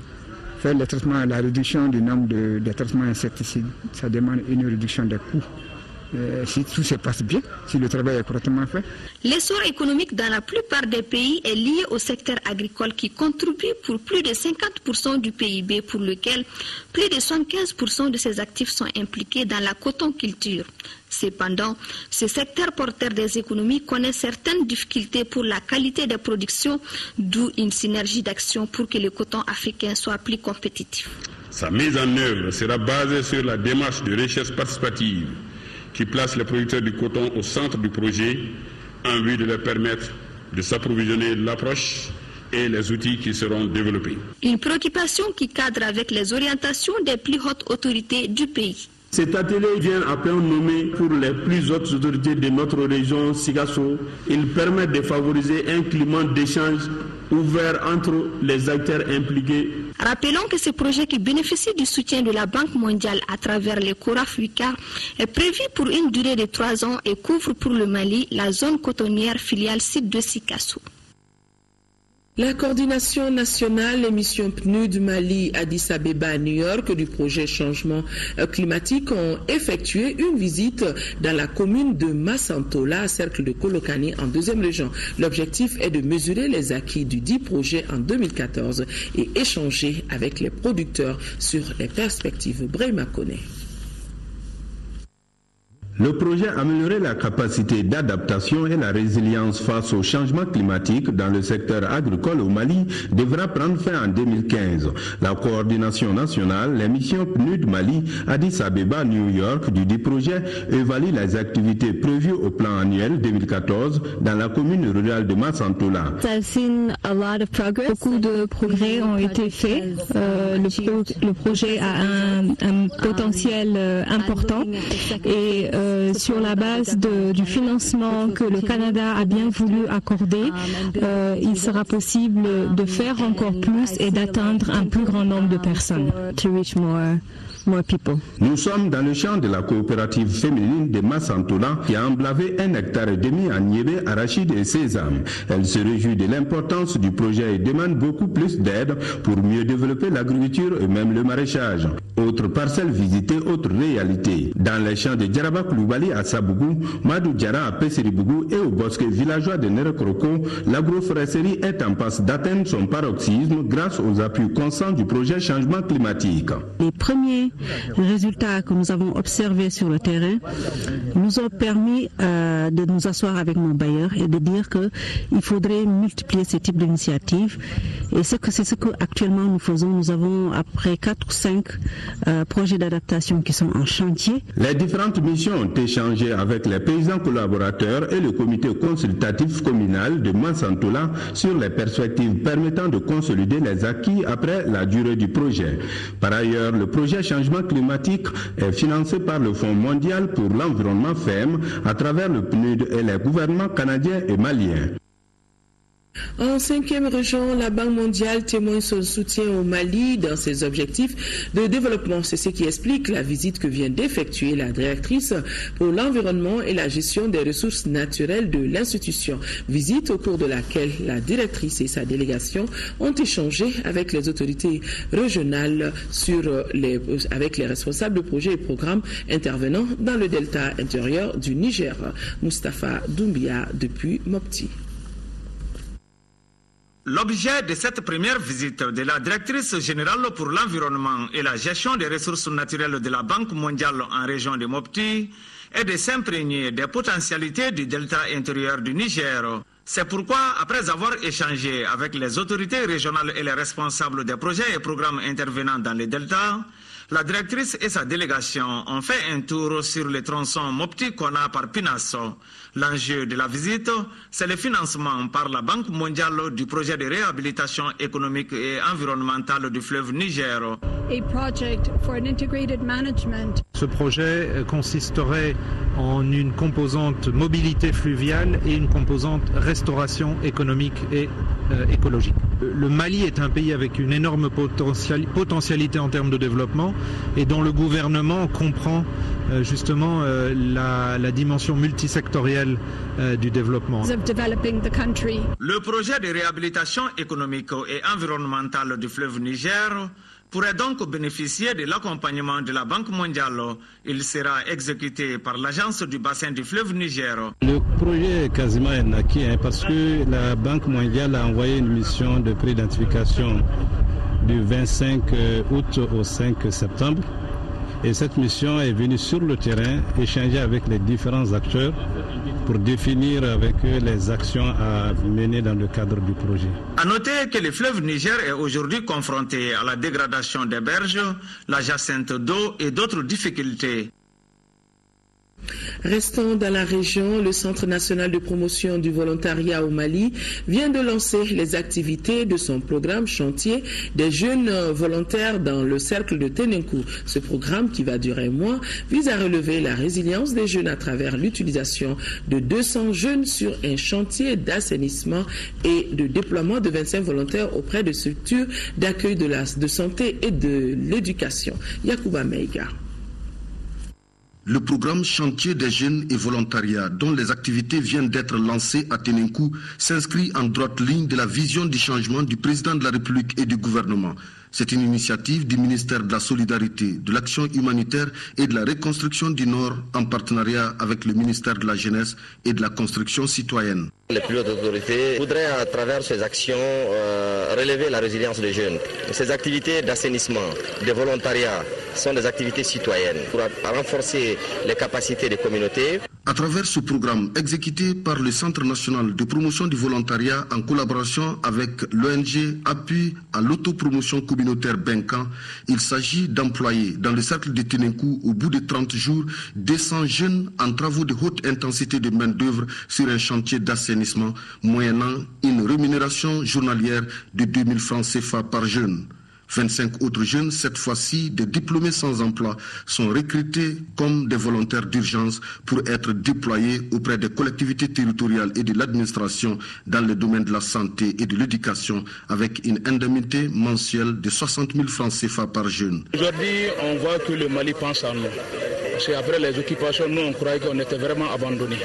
Faire les traitements, la réduction du nombre de traitements insecticides, ça demande une réduction des coûts. Si tout se passe bien, si le travail est correctement fait. L'essor économique dans la plupart des pays est lié au secteur agricole qui contribue pour plus de 50% du PIB, pour lequel plus de 75% de ses actifs sont impliqués dans la cotonculture. Cependant, ce secteur porteur des économies connaît certaines difficultés pour la qualité des productions, d'où une synergie d'action pour que le coton africain soit plus compétitif. Sa mise en œuvre sera basée sur la démarche de recherche participative qui place les producteurs du coton au centre du projet en vue de leur permettre de s'approvisionner de l'approche et les outils qui seront développés. Une préoccupation qui cadre avec les orientations des plus hautes autorités du pays. Cet atelier vient à peine nommé pour les plus hautes autorités de notre région Sigasso. Il permet de favoriser un climat d'échange ouvert entre les acteurs impliqués. Rappelons que ce projet qui bénéficie du soutien de la Banque mondiale à travers le CORAF-UCAR est prévu pour une durée de 3 ans et couvre pour le Mali la zone cotonnière filiale site de Sikasso. La coordination nationale, l'émission PNUD Mali, Addis Abeba, New York du projet changement climatique ont effectué une visite dans la commune de Massantola, cercle de Kolokani en 2e région. L'objectif est de mesurer les acquis du dit projet en 2014 et échanger avec les producteurs sur les perspectives. Brahima Kone. Le projet améliorer la capacité d'adaptation et la résilience face au changement climatique dans le secteur agricole au Mali devra prendre fin en 2015. La coordination nationale, les missions PNUD Mali, Addis Abeba, New York du dit projet évalue les activités prévues au plan annuel 2014 dans la commune rurale de Massantola. Beaucoup de progrès ont été faits. Le projet a un potentiel important et sur la base du financement que le Canada a bien voulu accorder, il sera possible de faire encore plus et d'atteindre un plus grand nombre de personnes. Nous sommes dans le champ de la coopérative féminine de Massantola qui a emblavé 1,5 hectare en niébé, arachide et sésame. Elle se réjouit de l'importance du projet et demande beaucoup plus d'aide pour mieux développer l'agriculture et même le maraîchage. Autre parcelle visitée, autre réalité. Dans les champs de Djaraba Koulibaly à Sabougou, Madou Djara à Pesseribougou et au bosquet villageois de Nerekroko, l'agroforesterie est en passe d'atteindre son paroxysme grâce aux appuis constants du projet changement climatique. Les premiers résultats que nous avons observés sur le terrain nous ont permis de nous asseoir avec nos bailleurs et de dire qu'il faudrait multiplier ce type d'initiatives. Et c'est ce que actuellement nous faisons. Nous avons après 4 ou 5 projets d'adaptation qui sont en chantier. Les différentes missions ont échangé avec les paysans collaborateurs et le comité consultatif communal de Massantola sur les perspectives permettant de consolider les acquis après la durée du projet. Par ailleurs, le projet changement climatique est financé par le Fonds mondial pour l'environnement FEM à travers le PNUD et les gouvernements canadiens et maliens. En 5e région, la Banque mondiale témoigne son soutien au Mali dans ses objectifs de développement. C'est ce qui explique la visite que vient d'effectuer la directrice pour l'environnement et la gestion des ressources naturelles de l'institution. Visite au cours de laquelle la directrice et sa délégation ont échangé avec les autorités régionales avec les responsables de projets et programmes intervenant dans le delta intérieur du Niger. Moustapha Doumbia depuis Mopti. L'objet de cette première visite de la directrice générale pour l'environnement et la gestion des ressources naturelles de la Banque mondiale en région de Mopti est de s'imprégner des potentialités du delta intérieur du Niger. C'est pourquoi, après avoir échangé avec les autorités régionales et les responsables des projets et programmes intervenant dans le delta, La directrice et sa délégation ont fait un tour sur les tronçons Mopti-Kona par Pinasso. L'enjeu de la visite, c'est le financement par la Banque mondiale du projet de réhabilitation économique et environnementale du fleuve Niger. Ce projet consisterait en une composante mobilité fluviale et une composante restauration économique et écologique. Le Mali est un pays avec une énorme potentialité en termes de développement et dont le gouvernement comprend justement la dimension multisectorielle du développement. Le projet de réhabilitation économique et environnementale du fleuve Niger pourrait donc bénéficier de l'accompagnement de la Banque mondiale. Il sera exécuté par l'agence du bassin du fleuve Niger. Le projet est quasiment acquis parce que la Banque mondiale a envoyé une mission de pré-identification du 25 août au 5 septembre. Et cette mission est venue sur le terrain échanger avec les différents acteurs pour définir avec eux les actions à mener dans le cadre du projet. À noter que le fleuve Niger est aujourd'hui confronté à la dégradation des berges, la jacinthe d'eau et d'autres difficultés. Restons dans la région, le Centre national de promotion du volontariat au Mali vient de lancer les activités de son programme chantier des jeunes volontaires dans le cercle de Tenenkou. Ce programme, qui va durer un mois, vise à relever la résilience des jeunes à travers l'utilisation de 200 jeunes sur un chantier d'assainissement et de déploiement de 25 volontaires auprès de structures d'accueil de santé et de l'éducation. Yacouba Meiga. Le programme Chantier des jeunes et volontariat, dont les activités viennent d'être lancées à Tenenkou, s'inscrit en droite ligne de la vision du changement du président de la République et du gouvernement. C'est une initiative du ministère de la Solidarité, de l'Action humanitaire et de la Reconstruction du Nord en partenariat avec le ministère de la Jeunesse et de la Construction citoyenne. Les plus hautes autorités voudraient à travers ces actions relever la résilience des jeunes. Ces activités d'assainissement, de volontariat sont des activités citoyennes pour renforcer les capacités des communautés. À travers ce programme exécuté par le Centre national de promotion du volontariat en collaboration avec l'ONG Appui à l'autopromotion communautaire Benkan, il s'agit d'employer dans le cercle de Tenenkou au bout de 30 jours 200 jeunes en travaux de haute intensité de main-d'œuvre sur un chantier d'assainissement moyennant une rémunération journalière de 2000 francs CFA par jeune. 25 autres jeunes, cette fois-ci des diplômés sans emploi, sont recrutés comme des volontaires d'urgence pour être déployés auprès des collectivités territoriales et de l'administration dans le domaine de la santé et de l'éducation avec une indemnité mensuelle de 60 000 francs CFA par jeune. Aujourd'hui, on voit que le Mali pense à nous. Parce qu'après les occupations, nous, on croyait qu'on était vraiment abandonnés.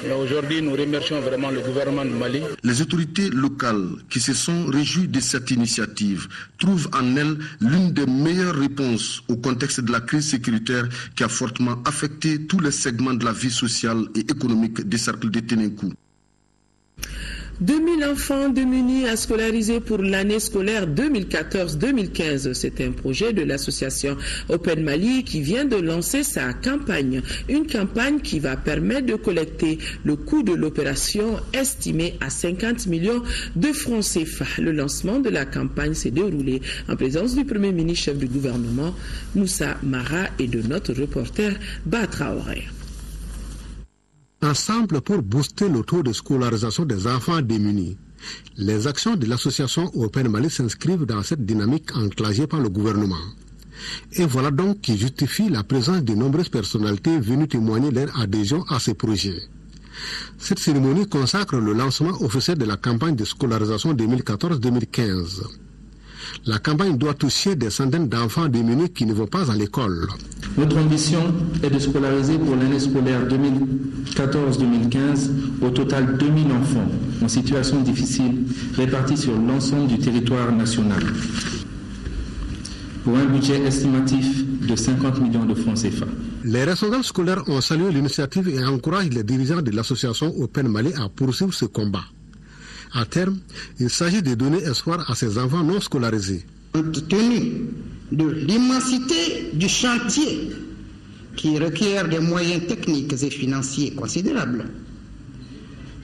Mais aujourd'hui, nous remercions vraiment le gouvernement du Mali. Les autorités locales qui se sont réjouies de cette initiative trouvent en elle l'une des meilleures réponses au contexte de la crise sécuritaire qui a fortement affecté tous les segments de la vie sociale et économique des cercles de Tenenkou. 2000 enfants démunis à scolariser pour l'année scolaire 2014-2015. C'est un projet de l'association Open Mali qui vient de lancer sa campagne. Une campagne qui va permettre de collecter le coût de l'opération estimé à 50 millions de francs CFA. Le lancement de la campagne s'est déroulé en présence du Premier ministre chef du gouvernement Moussa Mara et de notre reporter Batraoré. Ensemble pour booster le taux de scolarisation des enfants démunis. Les actions de l'association Open Mali s'inscrivent dans cette dynamique enclenchée par le gouvernement. Et voilà donc qui justifie la présence de nombreuses personnalités venues témoigner leur adhésion à ce projet. Cette cérémonie consacre le lancement officiel de la campagne de scolarisation 2014-2015. La campagne doit toucher des centaines d'enfants démunis qui ne vont pas à l'école. Notre ambition est de scolariser pour l'année scolaire 2014-2015 au total 2000 enfants en situation difficile répartis sur l'ensemble du territoire national pour un budget estimatif de 50 millions de francs CFA. Les responsables scolaires ont salué l'initiative et encouragent les dirigeants de l'association Open Mali à poursuivre ce combat. À terme, il s'agit de donner espoir à ces enfants non scolarisés. Compte tenu de l'immensité du chantier qui requiert des moyens techniques et financiers considérables,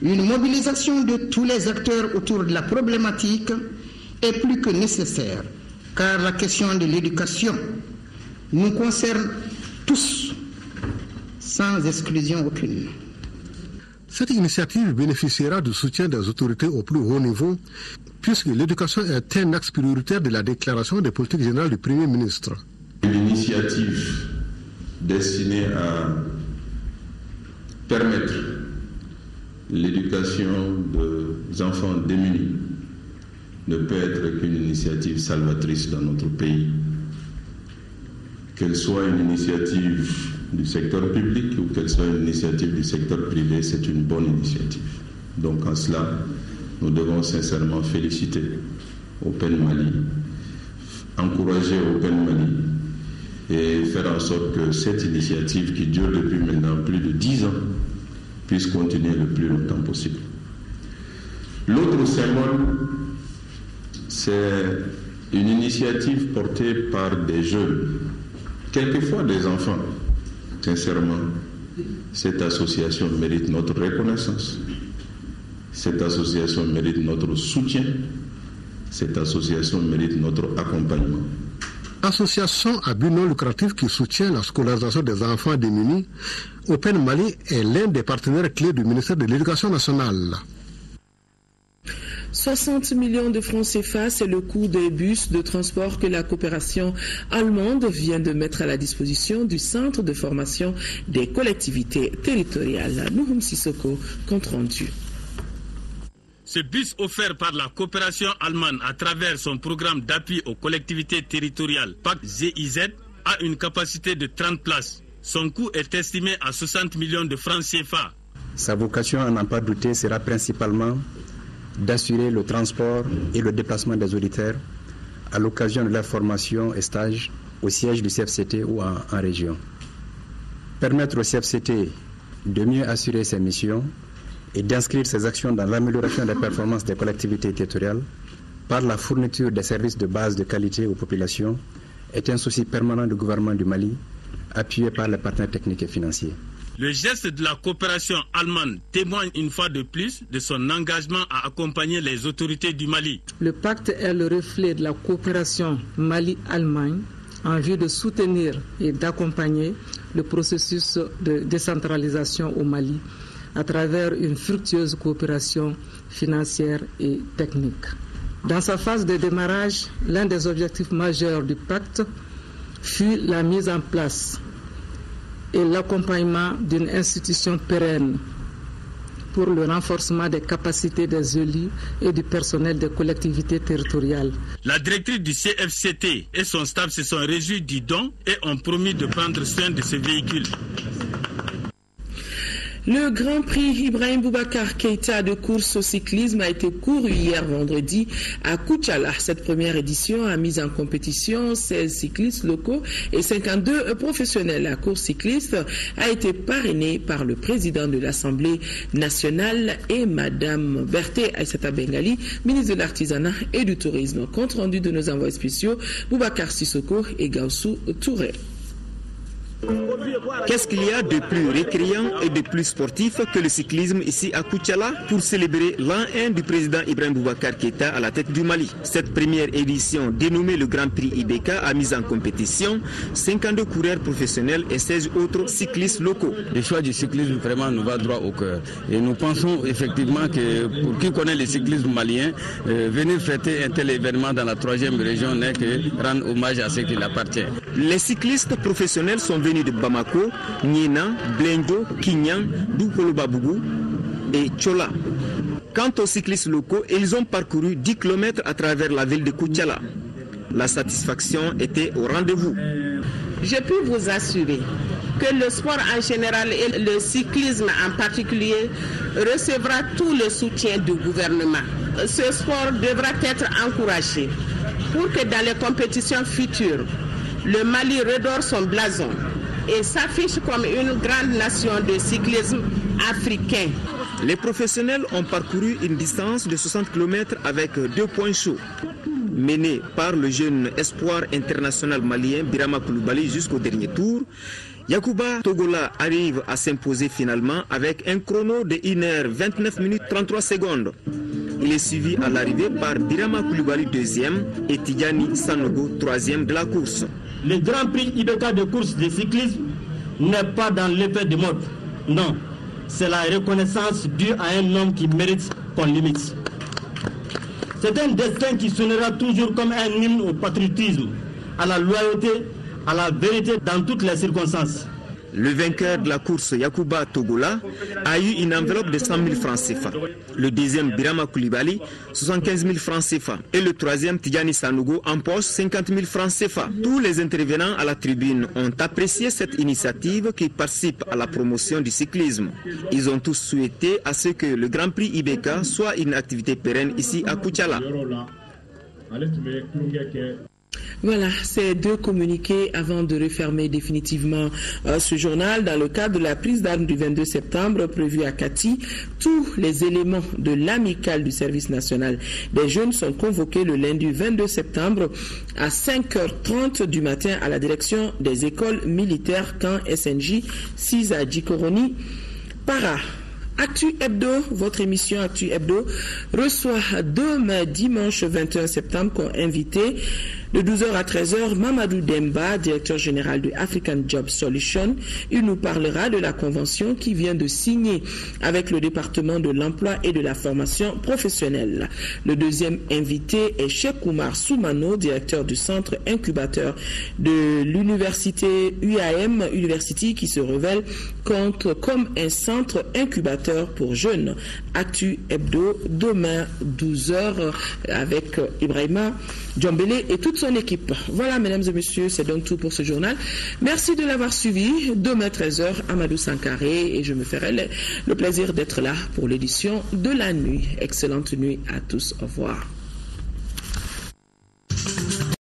une mobilisation de tous les acteurs autour de la problématique est plus que nécessaire, car la question de l'éducation nous concerne tous, sans exclusion aucune. Cette initiative bénéficiera du soutien des autorités au plus haut niveau, puisque l'éducation est un axe prioritaire de la déclaration de politique générale du Premier ministre. Une initiative destinée à permettre l'éducation des enfants démunis ne peut être qu'une initiative salvatrice dans notre pays. Qu'elle soit une initiative du secteur public ou qu'elle soit une initiative du secteur privé, c'est une bonne initiative. Donc en cela, nous devons sincèrement féliciter Open Mali, encourager Open Mali et faire en sorte que cette initiative qui dure depuis maintenant plus de 10 ans puisse continuer le plus longtemps possible. L'autre symbole, c'est une initiative portée par des jeunes, quelquefois des enfants. Sincèrement, cette association mérite notre reconnaissance. Cette association mérite notre soutien. Cette association mérite notre accompagnement. Association à but non lucratif qui soutient la scolarisation des enfants démunis, Open Mali est l'un des partenaires clés du ministère de l'Éducation nationale. 60 millions de francs CFA, c'est le coût des bus de transport que la coopération allemande vient de mettre à la disposition du Centre de formation des collectivités territoriales. Nouhoum Sissoko, compte rendu. Ce bus offert par la coopération allemande à travers son programme d'appui aux collectivités territoriales PAC GIZ a une capacité de 30 places. Son coût est estimé à 60 millions de francs CFA. Sa vocation, à n'en pas douter, sera principalement d'assurer le transport et le déplacement des auditeurs à l'occasion de leur formation et stage au siège du CFCT ou en région. Permettre au CFCT de mieux assurer ses missions et d'inscrire ses actions dans l'amélioration des performances des collectivités territoriales par la fourniture des services de base de qualité aux populations est un souci permanent du gouvernement du Mali, appuyé par les partenaires techniques et financiers. Le geste de la coopération allemande témoigne une fois de plus de son engagement à accompagner les autorités du Mali. Le pacte est le reflet de la coopération Mali-Allemagne en vue de soutenir et d'accompagner le processus de décentralisation au Mali à travers une fructueuse coopération financière et technique. Dans sa phase de démarrage, l'un des objectifs majeurs du pacte fut la mise en place et l'accompagnement d'une institution pérenne pour le renforcement des capacités des élus et du personnel des collectivités territoriales. La directrice du CFCT et son staff se sont réjouis du don et ont promis de prendre soin de ce véhicule. Le Grand Prix Ibrahim Boubacar Keïta de course au cyclisme a été couru hier vendredi à Koutchala. Cette première édition a mis en compétition 16 cyclistes locaux et 52 professionnels. La course cycliste a été parrainée par le président de l'Assemblée nationale et Madame Berthé Aïssata Bengali, ministre de l'Artisanat et du Tourisme. Compte rendu de nos envoyés spéciaux, Boubacar Sissoko et Gaussou Touré. Qu'est-ce qu'il y a de plus récréant et de plus sportif que le cyclisme ici à Koutchala pour célébrer l'an 1 du président Ibrahim Boubacar Keïta à la tête du Mali? Cette première édition, dénommée le Grand Prix IBK, a mis en compétition 52 coureurs professionnels et 16 autres cyclistes locaux. Le choix du cyclisme vraiment nous va droit au cœur. Et nous pensons effectivement que pour qui connaît le cyclisme malien, venir fêter un tel événement dans la 3e région n'est que rendre hommage à ce qui appartient. Les cyclistes professionnels sont venus de Bamako, Niena, Blendo, Kinyang, Doukolobabougou et Tchola. Quant aux cyclistes locaux, ils ont parcouru 10 km à travers la ville de Koutchala. La satisfaction était au rendez-vous. Je peux vous assurer que le sport en général et le cyclisme en particulier recevra tout le soutien du gouvernement. Ce sport devra être encouragé pour que dans les compétitions futures, le Mali redore son blason et s'affiche comme une grande nation de cyclisme africain. Les professionnels ont parcouru une distance de 60 km avec 2 points chauds. Mené par le jeune espoir international malien Birama Koulibaly jusqu'au dernier tour, Yacouba Togola arrive à s'imposer finalement avec un chrono de 1h29 minutes 33 secondes. Il est suivi à l'arrivée par Birama Koulibaly 2e et Tidjani Sanogo 3e de la course. Le Grand Prix IBK de course de cyclisme n'est pas dans l'effet de mode. Non, c'est la reconnaissance due à un homme qui mérite qu'on l'imite. C'est un destin qui sonnera toujours comme un hymne au patriotisme, à la loyauté, à la vérité dans toutes les circonstances. Le vainqueur de la course, Yacouba Togola, a eu une enveloppe de 100 000 francs CFA. Le deuxième, Birama Koulibaly, 75 000 francs CFA. Et le troisième, Tidjani Sanogo, empoche 50 000 francs CFA. Tous les intervenants à la tribune ont apprécié cette initiative qui participe à la promotion du cyclisme. Ils ont tous souhaité à ce que le Grand Prix IBK soit une activité pérenne ici à Koutiala. Voilà, ces deux communiqués avant de refermer définitivement ce journal. Dans le cadre de la prise d'armes du 22 septembre prévue à Kati, tous les éléments de l'amicale du service national des jeunes sont convoqués le lundi 22 septembre à 5h30 du matin à la direction des écoles militaires camp SNJ 6 à Djikoroni, Para. Actu Hebdo, votre émission Actu Hebdo, reçoit demain dimanche 21 septembre comme invité de 12h à 13h Mamadou Demba, directeur général de African Job Solution. Il nous parlera de la convention qui vient de signer avec le département de l'emploi et de la formation professionnelle. Le deuxième invité est Cheikh Oumar Soumano, directeur du centre incubateur de l'université UAM University qui se révèle comme un centre incubateur pour jeunes. Actu Hebdo, demain 12h avec Ibrahima Djambélé et toute son équipe. Voilà, mesdames et messieurs, c'est donc tout pour ce journal. Merci de l'avoir suivi. Demain 13h, Amadou Sankaré, et je me ferai le plaisir d'être là pour l'édition de la nuit. Excellente nuit à tous. Au revoir.